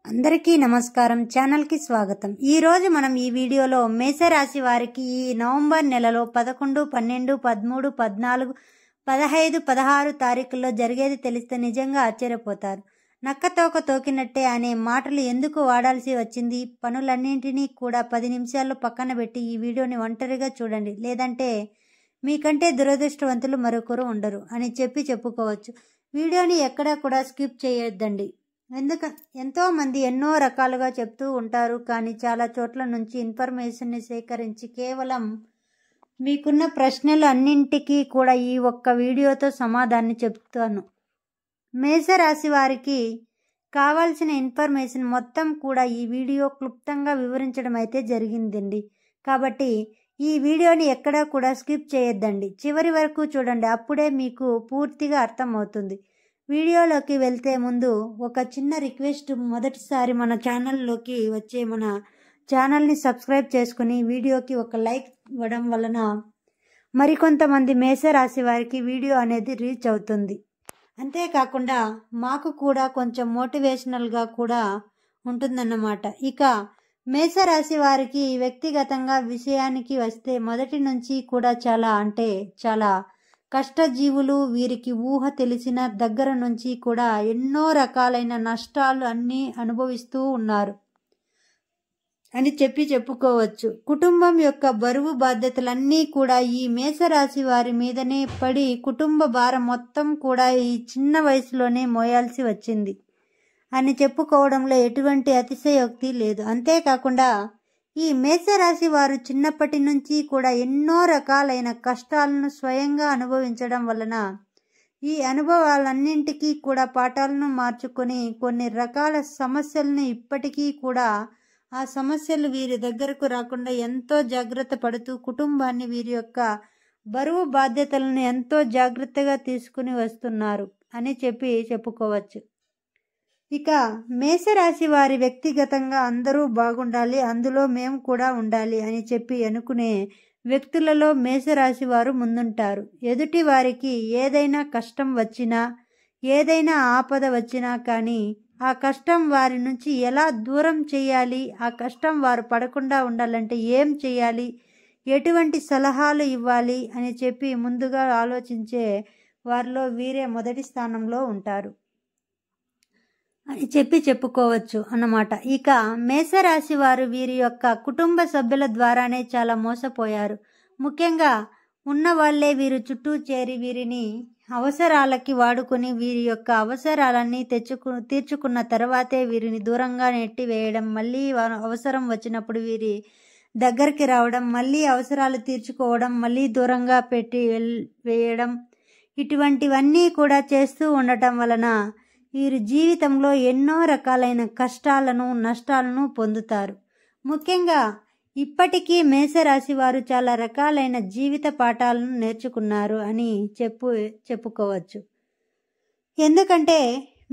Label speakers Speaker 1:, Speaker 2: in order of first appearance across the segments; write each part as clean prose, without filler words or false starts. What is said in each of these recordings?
Speaker 1: అందరికీ నమస్కారం. ఛానల్ కి స్వాగతం. ఈ రోజు మనం ఈ వీడియోలో మేషరాశి వారికి ఈ నవంబర్ నెలలో 11, 12, 13, 14, 15, 16 తారీఖుల్లో జరిగేది తెలిస్తే నిజంగా ఆశ్చర్యపోతారు. నక్కతోక తోకినట్టే అనే మాటలు ఎందుకు వాడాల్సి వచ్చింది? పనులన్నింటినీ కూడా 10 నిమిషాల్లో పక్కన పెట్టి ఈ వీడియోని ఒంటరిగా చూడండి, లేదంటే మీకంటే దురదృష్టవంతులు మరొకరు ఉండరు అని చెప్పుకోవచ్చు. వీడియోని ఎక్కడా కూడా స్కిప్ చేయొద్దండి. ఎంతో మంది ఎన్నో రకాలుగా చెప్తూ ఉంటారు, కానీ చాలా చోట్ల నుంచి ఇన్ఫర్మేషన్ని సేకరించి కేవలం మీకున్న ప్రశ్నలు అన్నింటికీ కూడా ఈ ఒక్క వీడియోతో సమాధానం చెప్తాను. మేషరాశి వారికి కావాల్సిన ఇన్ఫర్మేషన్ మొత్తం కూడా ఈ వీడియో క్లుప్తంగా వివరించడం అయితే జరిగిందండి. కాబట్టి ఈ వీడియోని ఎక్కడా కూడా స్కిప్ చేయొద్దండి, చివరి వరకు చూడండి, అప్పుడే మీకు పూర్తిగా అర్థమవుతుంది. వీడియోలోకి వెళ్తే ముందు ఒక చిన్న రిక్వెస్ట్, మొదటిసారి మన ఛానల్లోకి వచ్చే మన ఛానల్ని సబ్స్క్రైబ్ చేసుకుని వీడియోకి ఒక లైక్ ఇవ్వడం వలన మరికొంతమంది మేషరాశి వారికి వీడియో అనేది రీచ్ అవుతుంది. అంతేకాకుండా మాకు కూడా కొంచెం మోటివేషనల్గా కూడా ఉంటుందన్నమాట. ఇక మేషరాశి వారికి వ్యక్తిగతంగా విషయానికి వస్తే మొదటి నుంచి కూడా చాలా కష్టజీవులు. వీరికి ఊహ తెలిసిన దగ్గర నుంచి కూడా ఎన్నో రకాలైన నష్టాలు అన్నీ అనుభవిస్తూ ఉన్నారు అని చెప్పుకోవచ్చు. కుటుంబం యొక్క బరువు బాధ్యతలన్నీ కూడా ఈ మేషరాశి వారి మీదనే పడి కుటుంబ భారం మొత్తం కూడా ఈ చిన్న వయసులోనే మోయాల్సి వచ్చింది అని చెప్పుకోవడంలో ఎటువంటి అతిశయోక్తి లేదు. అంతేకాకుండా ఈ మేషరాశి వారు చిన్నప్పటి నుంచి కూడా ఎన్నో రకాలైన కష్టాలను స్వయంగా అనుభవించడం వలన ఈ అనుభవాలన్నింటికీ కూడా పాఠాలను మార్చుకొని కొన్ని రకాల సమస్యలను ఇప్పటికీ కూడా ఆ సమస్యలు వీరి దగ్గరకు రాకుండా ఎంతో జాగ్రత్త పడుతూ కుటుంబాన్ని, వీరి యొక్క బరువు బాధ్యతలను ఎంతో జాగ్రత్తగా తీసుకుని వస్తున్నారు అని చెప్పుకోవచ్చు. ఇక మేషరాశి వారి వ్యక్తిగతంగా అందరూ బాగుండాలి, అందులో మేము కూడా ఉండాలి అని అనుకునే వ్యక్తులలో మేషరాశి వారు ముందుంటారు. ఎదుటి వారికి ఏదైనా కష్టం వచ్చినా, ఏదైనా ఆపద వచ్చినా కానీ ఆ కష్టం వారి నుంచి ఎలా దూరం చేయాలి, ఆ కష్టం వారు పడకుండా ఉండాలంటే ఏం చేయాలి, ఎటువంటి సలహాలు ఇవ్వాలి అని ముందుగా ఆలోచించే వారిలో వీరే మొదటి స్థానంలో ఉంటారు అని చెప్పుకోవచ్చు అన్నమాట. ఇక మేషరాశి వారు వీరి యొక్క కుటుంబ సభ్యుల ద్వారానే చాలా మోసపోయారు. ముఖ్యంగా ఉన్న వాళ్ళే వీరి చుట్టూ చేరి వీరిని అవసరాలకి వాడుకొని వీరి యొక్క అవసరాలన్నీ తీర్చుకున్న తర్వాతే వీరిని దూరంగా నెట్టివేయడం, మళ్ళీ అవసరం వచ్చినప్పుడు వీరి దగ్గరికి రావడం, మళ్ళీ అవసరాలు తీర్చుకోవడం, మళ్ళీ దూరంగా వేయడం, ఇటువంటివన్నీ కూడా చేస్తూ ఉండటం వలన వీరి జీవితంలో ఎన్నో రకాలైన కష్టాలను, నష్టాలను పొందుతారు. ముఖ్యంగా ఇప్పటికీ మేషరాశి వారు చాలా రకాలైన జీవిత పాఠాలను నేర్చుకున్నారు అని చెప్పుకోవచ్చు. ఎందుకంటే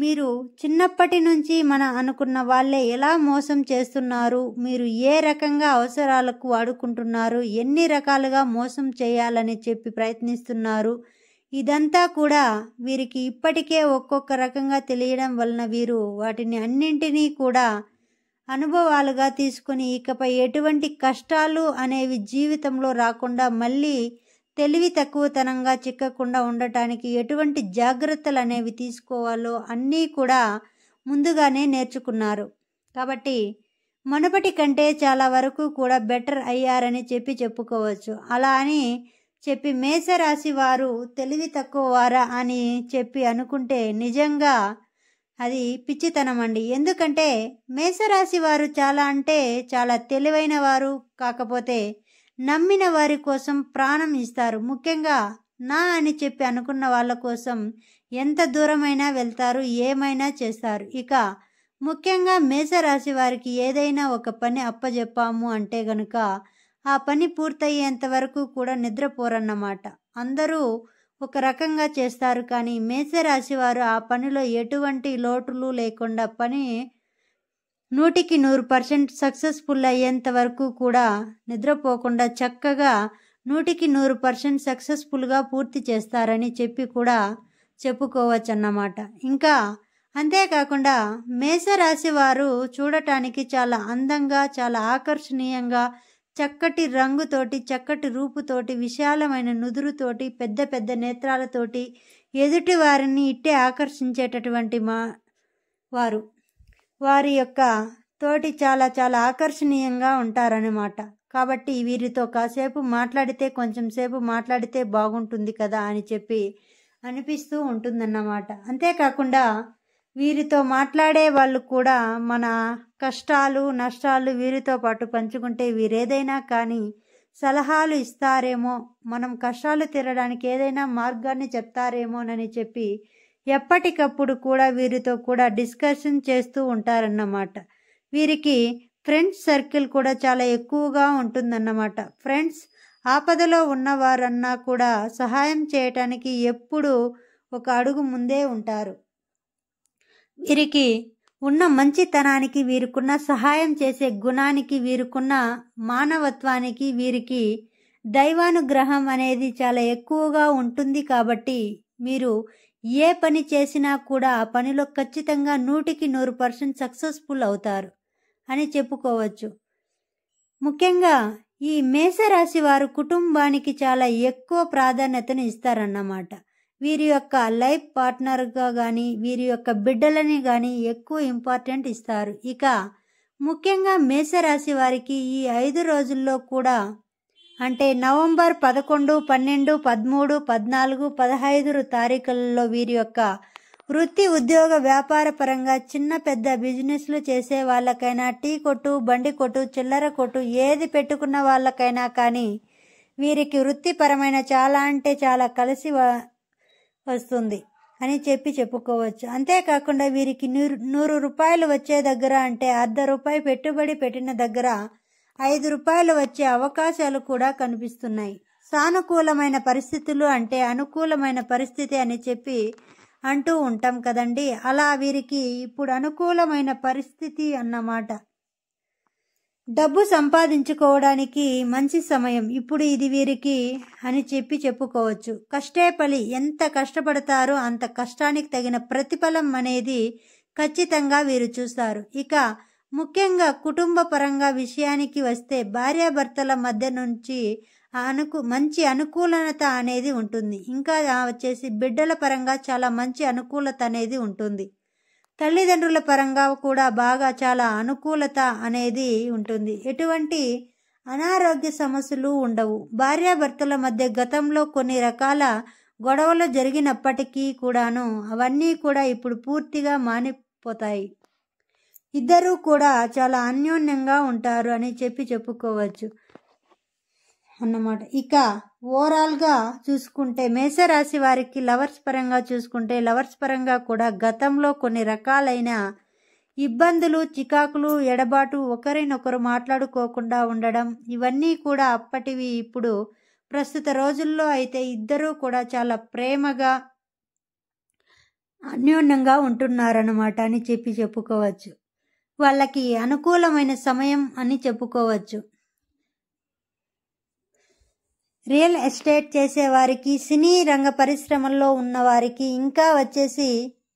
Speaker 1: మీరు చిన్నప్పటి నుంచి అనుకున్న వాళ్ళే ఎలా మోసం చేస్తున్నారు, మీరు ఏ రకంగా అవసరాలకు వాడుకుంటున్నారు, ఎన్ని రకాలుగా మోసం చేయాలని ప్రయత్నిస్తున్నారు, ఇదంతా కూడా వీరికి ఇప్పటికే ఒక్కొక్క రకంగా తెలియడం వలన వీరు వాటిని అన్నింటినీ కూడా అనుభవాలుగా తీసుకుని ఇకపై ఎటువంటి కష్టాలు అనేవి జీవితంలో రాకుండా, మళ్ళీ తెలివి తక్కువతనంగా చిక్కకుండా ఉండటానికి ఎటువంటి జాగ్రత్తలు అనేవి తీసుకోవాలో అన్నీ కూడా ముందుగానే నేర్చుకున్నారు. కాబట్టి మునుపటి కంటే చాలా వరకు కూడా బెటర్ అయ్యారని చెప్పుకోవచ్చు. అలా అని మేషరాశి వారు తెలివి తక్కువ వారా అని అనుకుంటే నిజంగా అది పిచ్చితనం అండి. ఎందుకంటే మేషరాశి వారు చాలా తెలివైన వారు, కాకపోతే నమ్మిన వారి కోసం ప్రాణం ఇస్తారు. ముఖ్యంగా నా అని అనుకున్న వాళ్ళ కోసం ఎంత దూరమైనా వెళ్తారు, ఏమైనా చేస్తారు. ఇక ముఖ్యంగా మేషరాశి వారికి ఏదైనా ఒక పని అప్పజెప్పాము అంటే గనుక ఆ పని పూర్తయ్యేంత వరకు కూడా నిద్రపోరన్నమాట. అందరూ ఒక రకంగా చేస్తారు, కానీ మేషరాశి వారు ఆ పనిలో ఎటువంటి లోటులు లేకుండా పని 100% సక్సెస్ఫుల్ అయ్యేంత వరకు కూడా నిద్రపోకుండా చక్కగా 100% సక్సెస్ఫుల్గా పూర్తి చేస్తారని కూడా చెప్పుకోవచ్చు అన్నమాట. ఇంకా అంతేకాకుండా మేషరాశి వారు చూడటానికి చాలా అందంగా, చాలా ఆకర్షణీయంగా, చక్కటి రంగుతోటి, చక్కటి రూపుతోటి, విశాలమైన నుదురుతోటి, పెద్ద పెద్ద నేత్రాలతోటి ఎదుటి వారిని ఇట్టే ఆకర్షించేటటువంటి వారు వారి యొక్క తోటి చాలా చాలా ఆకర్షణీయంగా ఉంటారన్నమాట. కాబట్టి వీరితో కాసేపు మాట్లాడితే, కొంచెం సేపు మాట్లాడితే బాగుంటుంది కదా అని చెప్పి అనిపిస్తూ ఉంటుందన్నమాట. అంతేకాకుండా వీరితో మాట్లాడే వాళ్ళు కూడా మన కష్టాలు నష్టాలు వీరితో పాటు పంచుకుంటే వీరేదైనా కానీ సలహాలు ఇస్తారేమో, మనం కష్టాలు తీరడానికి ఏదైనా మార్గాన్ని చెప్తారేమోనని చెప్పి ఎప్పటికప్పుడు కూడా వీరితో కూడా డిస్కషన్ చేస్తూ ఉంటారన్నమాట. వీరికి ఫ్రెండ్స్ సర్కిల్ కూడా చాలా ఎక్కువగా ఉంటుందన్నమాట. ఫ్రెండ్స్ ఆపదలో ఉన్నవారన్నా కూడా సహాయం చేయటానికి ఎప్పుడు ఒక అడుగు ముందే ఉంటారు. వీరికి ఉన్న మంచితనానికి, వీరికున్న సహాయం చేసే గుణానికి, వీరికున్న మానవత్వానికి, వీరికి దైవానుగ్రహం అనేది చాలా ఎక్కువగా ఉంటుంది. కాబట్టి మీరు ఏ పని చేసినా కూడా ఆ పనిలో ఖచ్చితంగా 100% సక్సెస్ఫుల్ అవుతారు అని చెప్పుకోవచ్చు. ముఖ్యంగా ఈ మేషరాశి వారు కుటుంబానికి చాలా ఎక్కువ ప్రాధాన్యతను ఇస్తారన్నమాట. వీరి యొక్క లైఫ్ పార్ట్నర్గా కానీ, వీరి యొక్క బిడ్డలని కానీ ఎక్కువ ఇంపార్టెంట్ ఇస్తారు. ఇక ముఖ్యంగా మేషరాశి వారికి ఈ 5 రోజుల్లో కూడా, అంటే నవంబర్ 11, 12, 13, 14, 15 తారీఖులలో వీరి యొక్క వృత్తి, ఉద్యోగ, వ్యాపార పరంగా చిన్న పెద్ద బిజినెస్లు చేసే వాళ్ళకైనా, టీ కొట్టు, బండి కొట్టు, చిల్లర కొట్టు ఏది పెట్టుకున్న వాళ్ళకైనా కానీ వీరికి వృత్తిపరమైన చాలా అంటే చాలా కలిసి వస్తుంది అని చెప్పుకోవచ్చు. అంతేకాకుండా వీరికి 100 రూపాయలు వచ్చే దగ్గర, అంటే ₹1.50 పెట్టుబడి పెట్టిన దగ్గర ₹5 వచ్చే అవకాశాలు కూడా కనిపిస్తున్నాయి. సానుకూలమైన పరిస్థితులు అంటే అనుకూలమైన పరిస్థితి అని చెప్పి అంటూ ఉంటాం కదండి. అలా వీరికి ఇప్పుడు అనుకూలమైన పరిస్థితి అన్నమాట. డబ్బు సంపాదించుకోవడానికి మంచి సమయం ఇప్పుడు ఇది వీరికి అని చెప్పుకోవచ్చు. కష్టే ఫలి, ఎంత కష్టపడతారో అంత కష్టానికి తగిన ప్రతిఫలం అనేది ఖచ్చితంగా వీరు చూస్తారు. ఇక ముఖ్యంగా కుటుంబ పరంగా విషయానికి వస్తే భార్యాభర్తల మధ్య నుంచి మంచి అనుకూలత అనేది ఉంటుంది. ఇంకా వచ్చేసి బిడ్డల పరంగా చాలా మంచి అనుకూలత అనేది ఉంటుంది. తల్లిదండ్రుల పరంగా కూడా బాగా చాలా అనుకూలత అనేది ఉంటుంది. ఎటువంటి అనారోగ్య సమస్యలు ఉండవు. భార్యాభర్తల మధ్య గతంలో కొన్ని రకాల గొడవలు జరిగినప్పటికీ కూడాను అవన్నీ కూడా ఇప్పుడు పూర్తిగా మానిపోతాయి. ఇద్దరూ కూడా చాలా అన్యోన్యంగా ఉంటారు అని చెప్పుకోవచ్చు అన్నమాట. ఇక ఓవరాల్గా చూసుకుంటే మేషరాశి వారికి లవర్స్ పరంగా చూసుకుంటే, లవర్స్ పరంగా కూడా గతంలో కొన్ని రకాలైన ఇబ్బందులు, చికాకులు, ఎడబాటు, ఒకరినొకరు మాట్లాడుకోకుండా ఉండడం ఇవన్నీ కూడా అప్పటివి ఇప్పుడు ప్రస్తుత రోజుల్లో అయితే ఇద్దరూ కూడా చాలా ప్రేమగా అన్యోన్యంగా ఉంటున్నారన్నమాట అని చెప్పుకోవచ్చు. వాళ్ళకి అనుకూలమైన సమయం అని చెప్పుకోవచ్చు. రియల్ ఎస్టేట్ చేసేవారికి, సినీ రంగ పరిశ్రమల్లో ఉన్నవారికి, ఇంకా వచ్చేసి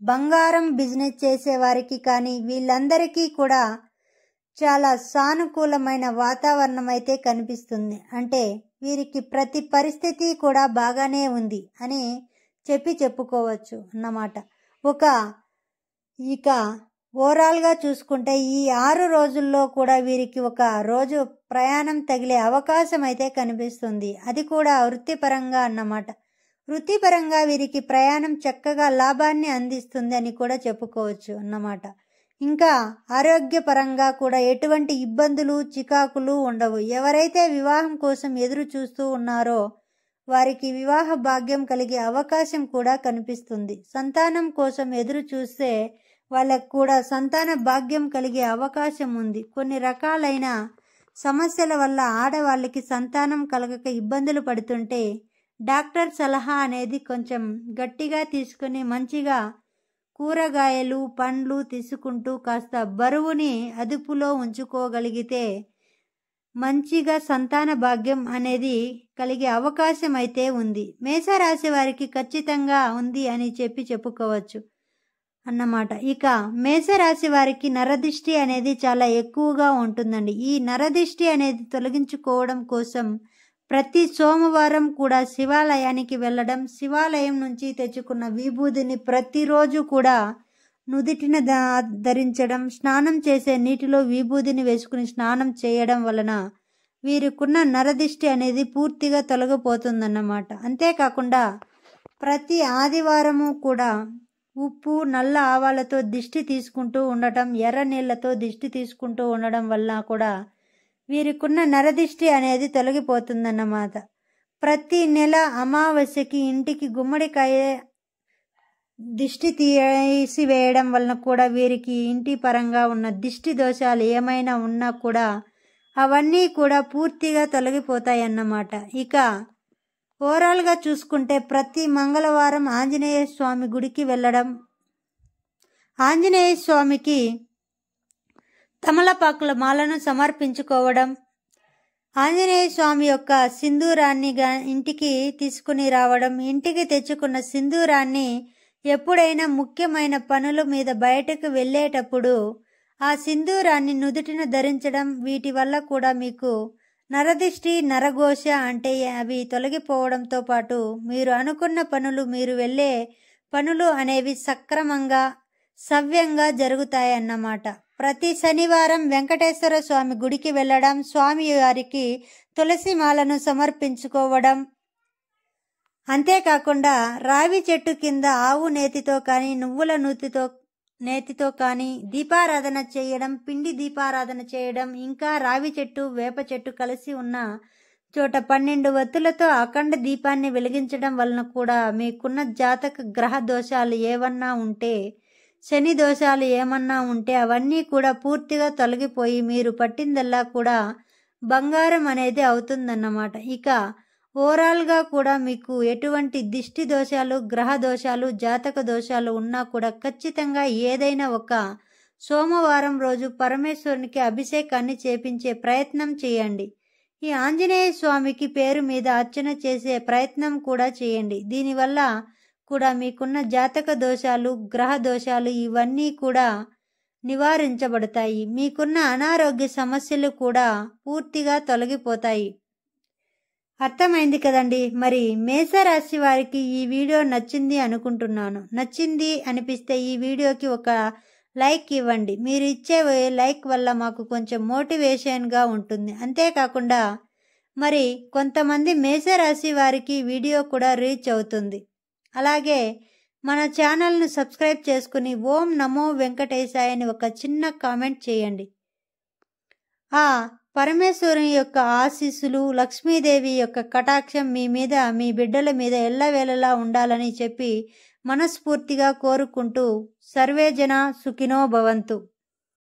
Speaker 1: బంగారం బిజినెస్ చేసేవారికి కానీ వీళ్ళందరికీ కూడా చాలా సానుకూలమైన వాతావరణం అయితే కనిపిస్తుంది. అంటే వీరికి ప్రతి పరిస్థితి కూడా బాగానే ఉంది అని చెప్పుకోవచ్చు అన్నమాట. ఇక ఓవరాల్గా చూసుకుంటే ఈ 6 రోజుల్లో కూడా వీరికి ఒక రోజు ప్రయాణం తగిలే అవకాశం అయితే కనిపిస్తుంది. అది కూడా వృత్తిపరంగా అన్నమాట. వృత్తిపరంగా వీరికి ప్రయాణం చక్కగా లాభాన్ని అందిస్తుంది అని కూడా చెప్పుకోవచ్చు అన్నమాట. ఇంకా ఆరోగ్యపరంగా కూడా ఎటువంటి ఇబ్బందులు, చికాకులు ఉండవు. ఎవరైతే వివాహం కోసం ఎదురు చూస్తూ ఉన్నారో వారికి వివాహ భాగ్యం కలిగే అవకాశం కూడా కనిపిస్తుంది. సంతానం కోసం ఎదురు చూస్తే వాళ్ళకు కూడా సంతాన భాగ్యం కలిగే అవకాశం ఉంది. కొన్ని రకాలైన సమస్యల వల్ల ఆడవాళ్ళకి సంతానం కలగక ఇబ్బందులు పడుతుంటే డాక్టర్ సలహా అనేది కొంచెం గట్టిగా తీసుకుని మంచిగా కూరగాయలు, పండ్లు తీసుకుంటూ కాస్త బరువుని అదుపులో ఉంచుకోగలిగితే మంచిగా సంతాన భాగ్యం అనేది కలిగే అవకాశం అయితే ఉంది. మేషరాశి వారికి ఖచ్చితంగా ఉంది అని చెప్పుకోవచ్చు. అన్నమాట. ఇక మేషరాశి వారికి నరదిష్టి అనేది చాలా ఎక్కువగా ఉంటుందండి. ఈ నరదిష్టి అనేది తొలగించుకోవడం కోసం ప్రతి సోమవారం కూడా శివాలయానికి వెళ్ళడం, శివాలయం నుంచి తెచ్చుకున్న విభూదిని ప్రతిరోజు కూడా నుదిటిన ధరించడం, స్నానం చేసే నీటిలో విభూదిని వేసుకుని స్నానం చేయడం వలన వీరికున్న నరదిష్టి అనేది పూర్తిగా తొలగిపోతుందన్నమాట. అంతేకాకుండా ప్రతి ఆదివారము కూడా ఉప్పు, నల్ల ఆవాలతో దిష్టి తీసుకుంటూ ఉండటం, ఎర్ర నీళ్లతో దిష్టి తీసుకుంటూ ఉండడం వల్ల కూడా వీరికున్న నరదిష్టి అనేది తొలగిపోతుందన్నమాట. ప్రతి నెల అమావాస్యకి ఇంటికి గుమ్మడికాయ దిష్టి తీసివేయడం వలన కూడా వీరికి ఇంటి పరంగా ఉన్న దిష్టి దోషాలు ఏమైనా ఉన్నా కూడా అవన్నీ కూడా పూర్తిగా తొలగిపోతాయి అన్నమాట. ఇక ఓవరాల్గా చూసుకుంటే ప్రతి మంగళవారం ఆంజనేయ స్వామి గుడికి వెళ్ళడం, ఆంజనేయ స్వామికి తమలపాకుల మాలను సమర్పించుకోవడం, ఆంజనేయ స్వామి యొక్క సింధూరాన్ని ఇంటికి తీసుకుని రావడం, ఇంటికి తెచ్చుకున్న సింధూరాన్ని ఎప్పుడైనా ముఖ్యమైన పనుల మీద బయటకు వెళ్ళేటప్పుడు ఆ సింధూరాన్ని నుదుటిన ధరించడం, వీటి వల్ల కూడా మీకు నరదిష్టి, నరఘోష అంటే అవి తొలగిపోవడంతో పాటు మీరు అనుకున్న పనులు, మీరు వెళ్ళే పనులు అనేవి సక్రమంగా సవ్యంగా జరుగుతాయన్నమాట. ప్రతి శనివారం వెంకటేశ్వర స్వామి గుడికి వెళ్ళడం, స్వామి వారికి తులసి మాలను సమర్పించుకోవడం, అంతేకాకుండా రావి చెట్టు కింద ఆవు నేతితో కానీ నువ్వుల నేతితో కానీ దీపారాధన చేయడం, పిండి దీపారాధన చేయడం, ఇంకా రావి చెట్టు, వేప చెట్టు కలిసి ఉన్న చోట 12 వత్తులతో అఖండ దీపాన్ని వెలిగించడం వలన కూడా మీకున్న జాతక గ్రహ దోషాలు ఏమన్నా ఉంటే, శని దోషాలు ఏమన్నా ఉంటే అవన్నీ కూడా పూర్తిగా తొలగిపోయి మీరు పట్టిందల్లా కూడా బంగారం అనేది అవుతుందన్నమాట. ఇక ఓవరాల్గా కూడా మీకు ఎటువంటి దిష్టి దోషాలు, గ్రహ దోషాలు, జాతక దోషాలు ఉన్నా కూడా ఖచ్చితంగా ఏదైనా ఒక సోమవారం రోజు పరమేశ్వరునికి అభిషేకాన్ని చేపించే ప్రయత్నం చేయండి. ఈ ఆంజనేయ స్వామికి పేరు మీద అర్చన చేసే ప్రయత్నం కూడా చేయండి. దీనివల్ల కూడా మీకున్న జాతక దోషాలు, గ్రహ దోషాలు ఇవన్నీ కూడా నివారించబడతాయి. మీకున్న అనారోగ్య సమస్యలు కూడా పూర్తిగా తొలగిపోతాయి. అర్థమైంది కదండి. మరి మేషరాశి వారికి ఈ వీడియో నచ్చింది అనుకుంటున్నాను. నచ్చింది అనిపిస్తే ఈ వీడియోకి ఒక లైక్ ఇవ్వండి. మీరు ఇచ్చే లైక్ వల్ల మాకు కొంచెం మోటివేషన్గా ఉంటుంది. అంతేకాకుండా మరి కొంతమంది మేషరాశి వారికి వీడియో కూడా రీచ్ అవుతుంది. అలాగే మన ఛానల్ను సబ్స్క్రైబ్ చేసుకుని ఓం నమో వెంకటేశాయ అని ఒక చిన్న కామెంట్ చేయండి. ఆ పరమేశ్వరుని యొక్క ఆశీస్సులు, లక్ష్మీదేవి యొక్క కటాక్షం మీ మీద, మీ బిడ్డల మీద ఎల్లవేళలా ఉండాలని చెప్పి మనస్ఫూర్తిగా కోరుకుంటూ సర్వే జన సుఖినో భవంతు.